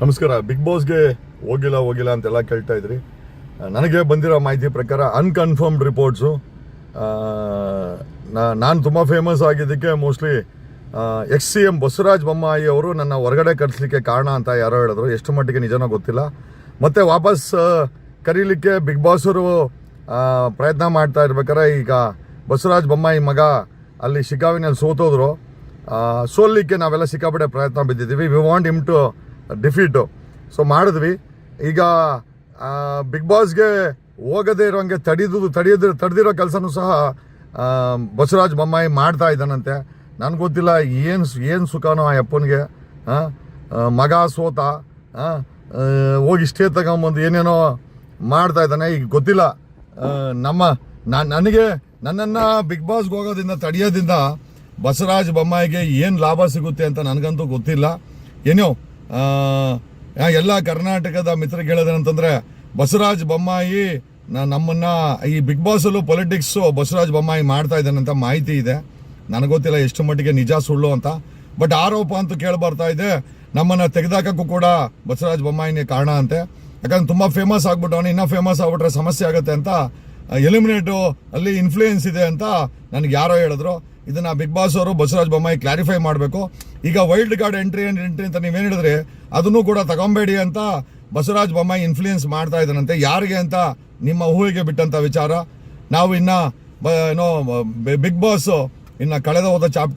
ನಮಸ್ಕಾರ. ಬಿಗ್ ಬಾಸ್ಗೆ ಹೋಗಿಲ್ಲ ಅಂತೆಲ್ಲ ಕೇಳ್ತಾ ಇದ್ರಿ. ನನಗೆ ಬಂದಿರೋ ಮಾಹಿತಿ ಪ್ರಕಾರ ಅನ್ಕನ್ಫರ್ಮ್ಡ್ ರಿಪೋರ್ಟ್ಸು. ನಾನು ತುಂಬ ಫೇಮಸ್ ಆಗಿದ್ದಕ್ಕೆ ಮೋಸ್ಟ್ಲಿ ಎಕ್ಸ್-CM ಬಸವರಾಜ ಬೊಮ್ಮಾಯಿ ಅವರು ನನ್ನ ಹೊರಗಡೆ ಕಳಿಸ್ಲಿಕ್ಕೆ ಕಾರಣ ಅಂತ ಯಾರೋ ಹೇಳಿದ್ರು. ಎಷ್ಟು ಮಟ್ಟಿಗೆ ನಿಜನೋ ಗೊತ್ತಿಲ್ಲ. ಮತ್ತೆ ವಾಪಸ್ ಕರೀಲಿಕ್ಕೆ ಬಿಗ್ ಬಾಸರು ಪ್ರಯತ್ನ ಮಾಡ್ತಾ ಇರ್ಬೇಕಾದ್ರೆ ಈಗ ಬಸವರಾಜ ಬೊಮ್ಮಾಯಿ ಮಗ ಅಲ್ಲಿ ಶಿಕಾವಿನಲ್ಲಿ ಸೋತೋದ್ರು. ಸೋಲಿಕ್ಕೆ ನಾವೆಲ್ಲ ಸಿಕ್ಕಾಪಟ್ಟೆ ಪ್ರಯತ್ನ ಬಿದ್ದಿದ್ದೀವಿ. We want him to defeat. So ಮಾಡಿದ್ವಿ. ಈಗ ಬಿಗ್ ಬಾಸ್ಗೆ ಹೋಗದೇ ಇರೋಂಗೆ ತಡೆದಿರೋ ಕೆಲಸನೂ ಸಹ ಬಸವರಾಜ ಬೊಮ್ಮಾಯಿ ಮಾಡ್ತಾ ಇದ್ದಾನಂತೆ. ನನಗೆ ಗೊತ್ತಿಲ್ಲ ಏನು ಸುಖನೋ ಆ ಅಪ್ಪನಿಗೆ. ಮಗ ಸೋತ ಹೋಗಿ ಸ್ಟೇ ತಗೊಂಬಂದು ಏನೇನೋ ಮಾಡ್ತಾ ಇದ್ದಾನೆ. ಈಗ ಗೊತ್ತಿಲ್ಲ ನನ್ನನ್ನು ಬಿಗ್ ಬಾಸ್ಗೆ ಹೋಗೋದ್ರಿಂದ ತಡೆಯೋದ್ರಿಂದ ಬಸವರಾಜ ಬೊಮ್ಮಾಯಿಗೆ ಏನು ಲಾಭ ಸಿಗುತ್ತೆ ಅಂತ ನನಗಂತೂ ಗೊತ್ತಿಲ್ಲ. ಏನೋ ಎಲ್ಲ ಕರ್ನಾಟಕದ ಮಿತ್ರರಿಗೆ ಹೇಳೋದೇನಂತಂದರೆ, ಬಸವರಾಜ ಬೊಮ್ಮಾಯಿ ನಮ್ಮನ್ನು ಈ ಬಿಗ್ ಬಾಸಲ್ಲೂ ಪೊಲಿಟಿಕ್ಸು ಬಸವರಾಜ ಬೊಮ್ಮಾಯಿ ಮಾಡ್ತಾ ಇದ್ದಾನಂತ ಮಾಹಿತಿ ಇದೆ. ನನಗೆ ಗೊತ್ತಿಲ್ಲ ಎಷ್ಟು ಮಟ್ಟಿಗೆ ನಿಜ ಸುಳ್ಳು ಅಂತ. ಬಟ್ ಆರೋಪ ಅಂತೂ ಕೇಳಿಬರ್ತಾ ಇದೆ. ನಮ್ಮನ್ನು ತೆಗೆದಾಕಕ್ಕೂ ಕೂಡ ಬಸವರಾಜ ಬೊಮ್ಮಾಯಿನೇ ಕಾರಣ ಅಂತೆ. ಯಾಕಂದ್ರೆ ತುಂಬ ಫೇಮಸ್ ಆಗ್ಬಿಟ್ಟು ಅವನು ಇನ್ನೂ ಫೇಮಸ್ ಆಗ್ಬಿಟ್ರೆ ಸಮಸ್ಯೆ ಆಗುತ್ತೆ ಅಂತ ಎಲಿಮಿನೇಟು ಅಲ್ಲಿ ಇನ್ಫ್ಲೂಯೆನ್ಸ್ ಇದೆ ಅಂತ ನನಗೆ ಯಾರೋ ಹೇಳಿದ್ರು. ಇದನ್ನು ಬಿಗ್ ಬಾಸ್ ಅವರು ಬಸವರಾಜ ಬೊಮ್ಮಾಯಿ ಕ್ಲಾರಿಫೈ ಮಾಡಬೇಕು. ಈಗ ವೈಲ್ಡ್ ಕಾರ್ಡ್ ಎಂಟ್ರಿ ಅಂತ ನೀವೇನು ಹೇಳಿದ್ರೆ ಅದನ್ನು ಕೂಡ ತಗೊಂಬೇಡಿ ಅಂತ ಬಸವರಾಜ ಬೊಮ್ಮಾಯಿ ಇನ್ಫ್ಲೂಯೆನ್ಸ್ ಮಾಡ್ತಾ ಇದ್ದಾನಂತೆ. ಯಾರಿಗೆ ಅಂತ ನಿಮ್ಮ ಊಹೆಗೆ ಬಿಟ್ಟಂಥ ವಿಚಾರ. ನಾವು ಇನ್ನು ಬಿಗ್ ಬಾಸ್ ಇನ್ನು ಕಳೆದ ಹೋದ ಚಾಪ್ಟರ್